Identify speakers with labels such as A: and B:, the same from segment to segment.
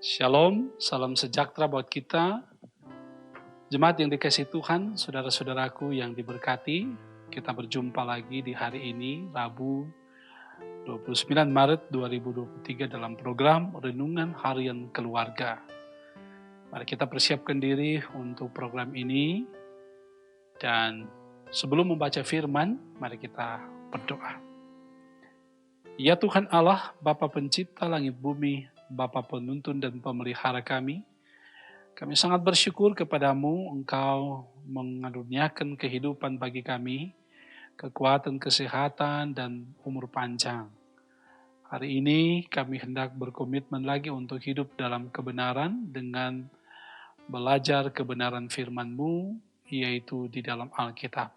A: Shalom, salam sejahtera buat kita. Jemaat yang dikasihi Tuhan, saudara-saudaraku yang diberkati, kita berjumpa lagi di hari ini, Rabu 29 Maret 2023 dalam program Renungan Harian Keluarga. Mari kita persiapkan diri untuk program ini, dan sebelum membaca firman, mari kita berdoa. Ya Tuhan Allah, Bapa Pencipta langit bumi, Bapa penuntun dan pemelihara kami sangat bersyukur kepadamu, Engkau mengaruniakan kehidupan bagi kami, kekuatan, kesehatan, dan umur panjang. Hari ini kami hendak berkomitmen lagi untuk hidup dalam kebenaran dengan belajar kebenaran firman-Mu, yaitu di dalam Alkitab.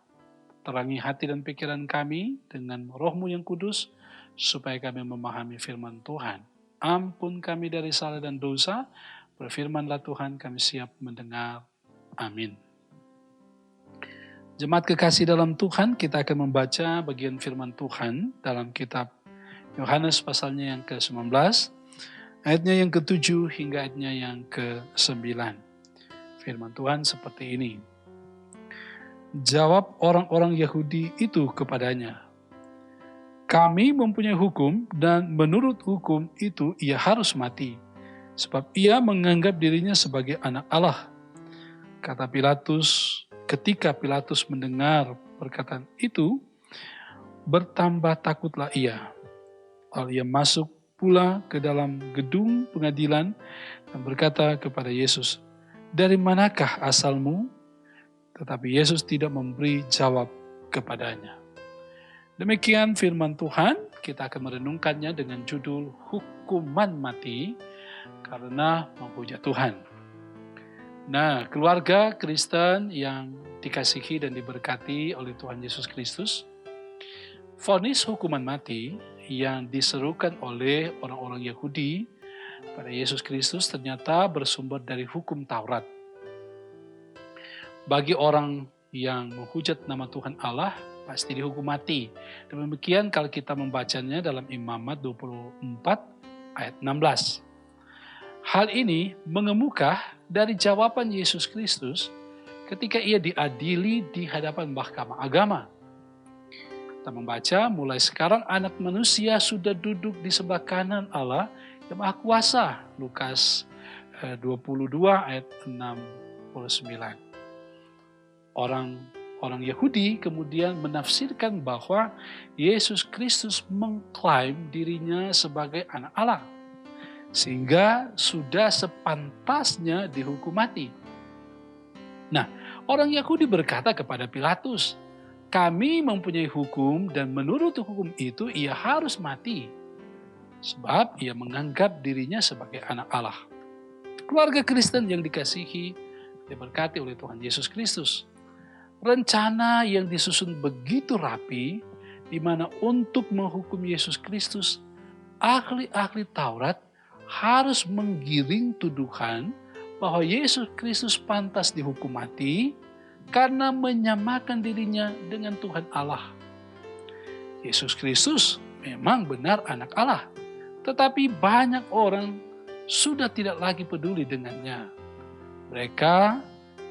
A: Terangi hati dan pikiran kami dengan Roh-Mu yang kudus, supaya kami memahami firman Tuhan. Ampun kami dari salah dan dosa, berfirmanlah Tuhan, kami siap mendengar. Amin. Jemaat kekasih dalam Tuhan, kita akan membaca bagian firman Tuhan dalam kitab Yohanes pasalnya yang ke-19, ayatnya yang ke-7 hingga ayatnya yang ke-9. Firman Tuhan seperti ini. Jawab orang-orang Yahudi itu kepadanya, kami mempunyai hukum dan menurut hukum itu ia harus mati. Sebab ia menganggap dirinya sebagai anak Allah. Kata Pilatus, ketika Pilatus mendengar perkataan itu, bertambah takutlah ia. Lalu ia masuk pula ke dalam gedung pengadilan dan berkata kepada Yesus, dari manakah asalmu? Tetapi Yesus tidak memberi jawab kepadanya. Demikian firman Tuhan, kita akan merenungkannya dengan judul Hukuman Mati karena menghujat Tuhan. Nah, keluarga Kristen yang dikasihi dan diberkati oleh Tuhan Yesus Kristus, vonis hukuman mati yang diserukan oleh orang-orang Yahudi pada Yesus Kristus ternyata bersumber dari hukum Taurat. Bagi orang yang menghujat nama Tuhan Allah, pasti dihukum mati. Demikian kalau kita membacanya dalam Imamat 24 ayat 16. Hal ini mengemuka dari jawaban Yesus Kristus ketika ia diadili di hadapan mahkamah agama. Kita membaca, mulai sekarang anak manusia sudah duduk di sebelah kanan Allah yang Maha Kuasa. Lukas 22 ayat 69. Orang Yahudi kemudian menafsirkan bahwa Yesus Kristus mengklaim dirinya sebagai anak Allah, sehingga sudah sepantasnya dihukum mati. Nah, orang Yahudi berkata kepada Pilatus, kami mempunyai hukum dan menurut hukum itu ia harus mati, sebab ia menganggap dirinya sebagai anak Allah. Keluarga Kristen yang dikasihi, diberkati oleh Tuhan Yesus Kristus. Rencana yang disusun begitu rapi, di mana untuk menghukum Yesus Kristus, ahli-ahli Taurat harus menggiring tuduhan bahwa Yesus Kristus pantas dihukum mati karena menyamakan dirinya dengan Tuhan Allah. Yesus Kristus memang benar anak Allah, tetapi banyak orang sudah tidak lagi peduli dengannya. Mereka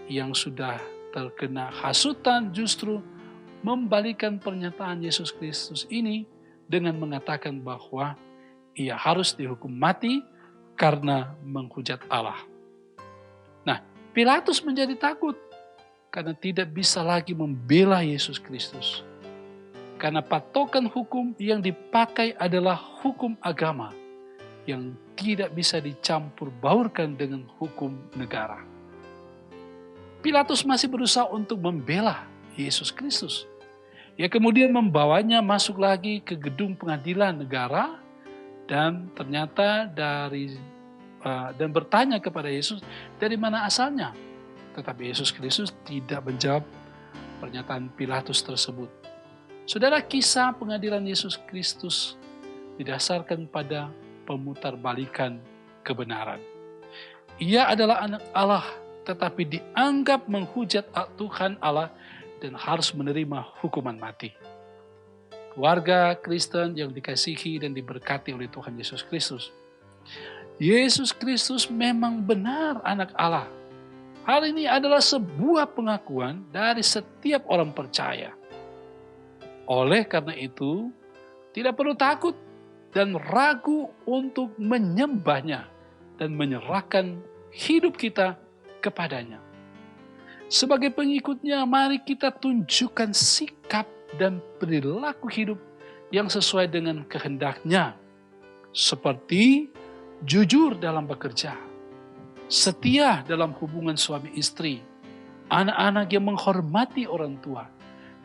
A: yang sudah terkena hasutan justru membalikan pernyataan Yesus Kristus ini dengan mengatakan bahwa ia harus dihukum mati karena menghujat Allah. Nah, Pilatus menjadi takut karena tidak bisa lagi membela Yesus Kristus. Karena patokan hukum yang dipakai adalah hukum agama yang tidak bisa dicampur baurkan dengan hukum negara. Pilatus masih berusaha untuk membela Yesus Kristus. Ia kemudian membawanya masuk lagi ke gedung pengadilan negara dan ternyata dan bertanya kepada Yesus dari mana asalnya. Tetapi Yesus Kristus tidak menjawab pernyataan Pilatus tersebut. Saudara, kisah pengadilan Yesus Kristus didasarkan pada pemutarbalikan kebenaran. Ia adalah anak Allah, tetapi dianggap menghujat Tuhan Allah dan harus menerima hukuman mati. Keluarga Kristen yang dikasihi dan diberkati oleh Tuhan Yesus Kristus. Yesus Kristus memang benar anak Allah. Hal ini adalah sebuah pengakuan dari setiap orang percaya. Oleh karena itu, tidak perlu takut dan ragu untuk menyembahnya dan menyerahkan hidup kita kepadanya. Sebagai pengikutnya, mari kita tunjukkan sikap dan perilaku hidup yang sesuai dengan kehendaknya, seperti jujur dalam bekerja, setia dalam hubungan suami istri, anak-anak yang menghormati orang tua,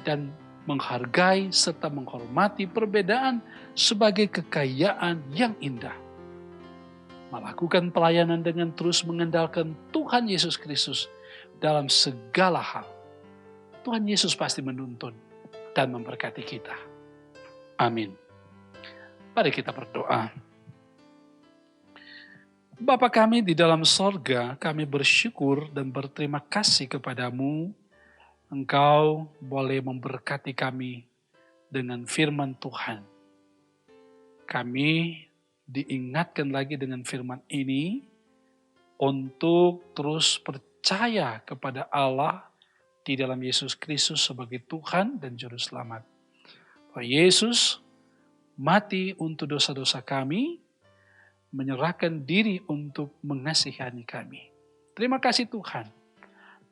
A: dan menghargai serta menghormati perbedaan sebagai kekayaan yang indah. Melakukan pelayanan dengan terus mengandalkan Tuhan Yesus Kristus dalam segala hal. Tuhan Yesus pasti menuntun dan memberkati kita. Amin. Mari kita berdoa. Bapa kami di dalam sorga, kami bersyukur dan berterima kasih kepadamu. Engkau boleh memberkati kami dengan firman Tuhan. Kami diingatkan lagi dengan firman ini untuk terus percaya kepada Allah di dalam Yesus Kristus sebagai Tuhan dan Juru Selamat. Bahwa Yesus mati untuk dosa-dosa kami, menyerahkan diri untuk mengasihani kami. Terima kasih Tuhan.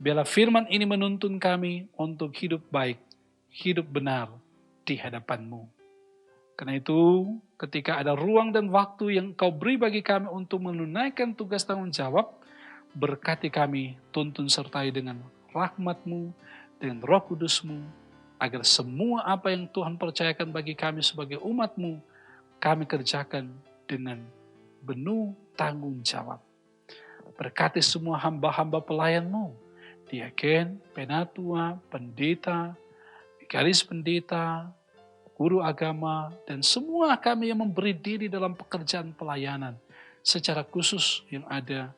A: Biarlah firman ini menuntun kami untuk hidup baik, hidup benar di hadapan-Mu. Karena itu, ketika ada ruang dan waktu yang Kau beri bagi kami untuk menunaikan tugas tanggung jawab, berkati kami, tuntun sertai dengan rahmat-Mu, dengan Roh Kudus-Mu, agar semua apa yang Tuhan percayakan bagi kami sebagai umat-Mu, kami kerjakan dengan penuh tanggung jawab. Berkati semua hamba-hamba pelayan-Mu, diaken, penatua, pendeta, vikaris pendeta, guru agama, dan semua kami yang memberi diri dalam pekerjaan pelayanan, secara khusus yang ada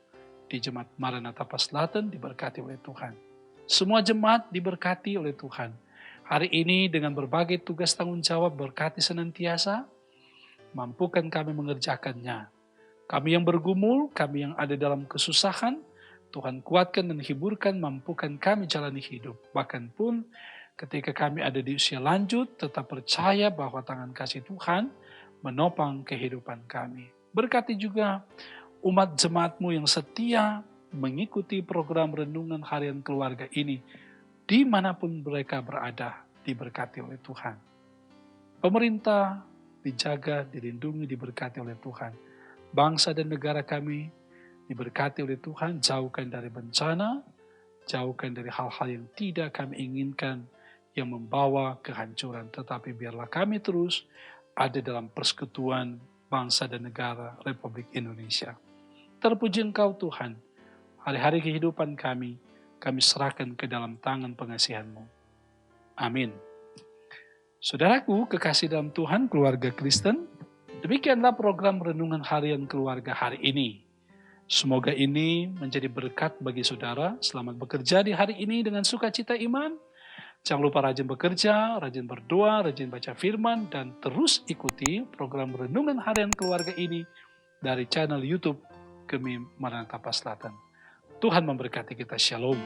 A: di Jemaat Maranatha Selatan diberkati oleh Tuhan. Semua jemaat diberkati oleh Tuhan. Hari ini dengan berbagai tugas tanggung jawab berkati senantiasa, mampukan kami mengerjakannya. Kami yang bergumul, kami yang ada dalam kesusahan, Tuhan kuatkan dan hiburkan, mampukan kami jalani hidup. Bahkan pun ketika kami ada di usia lanjut, tetap percaya bahwa tangan kasih Tuhan menopang kehidupan kami. Berkati juga umat jemaat-Mu yang setia mengikuti program Renungan Harian Keluarga ini, dimanapun mereka berada, diberkati oleh Tuhan. Pemerintah dijaga, dilindungi, diberkati oleh Tuhan. Bangsa dan negara kami diberkati oleh Tuhan, jauhkan dari bencana, jauhkan dari hal-hal yang tidak kami inginkan, yang membawa kehancuran. Tetapi biarlah kami terus ada dalam persekutuan bangsa dan negara Republik Indonesia. Terpuji Engkau Tuhan, hari-hari kehidupan kami serahkan ke dalam tangan pengasihan-Mu. Amin. Saudaraku, kekasih dalam Tuhan, keluarga Kristen, demikianlah program Renungan Harian Keluarga hari ini. Semoga ini menjadi berkat bagi saudara. Selamat bekerja di hari ini dengan sukacita iman. Jangan lupa rajin bekerja, rajin berdoa, rajin baca firman, dan terus ikuti program Renungan Harian Keluarga ini dari channel YouTube Gemi Maranatha Selatan. Tuhan memberkati kita. Shalom.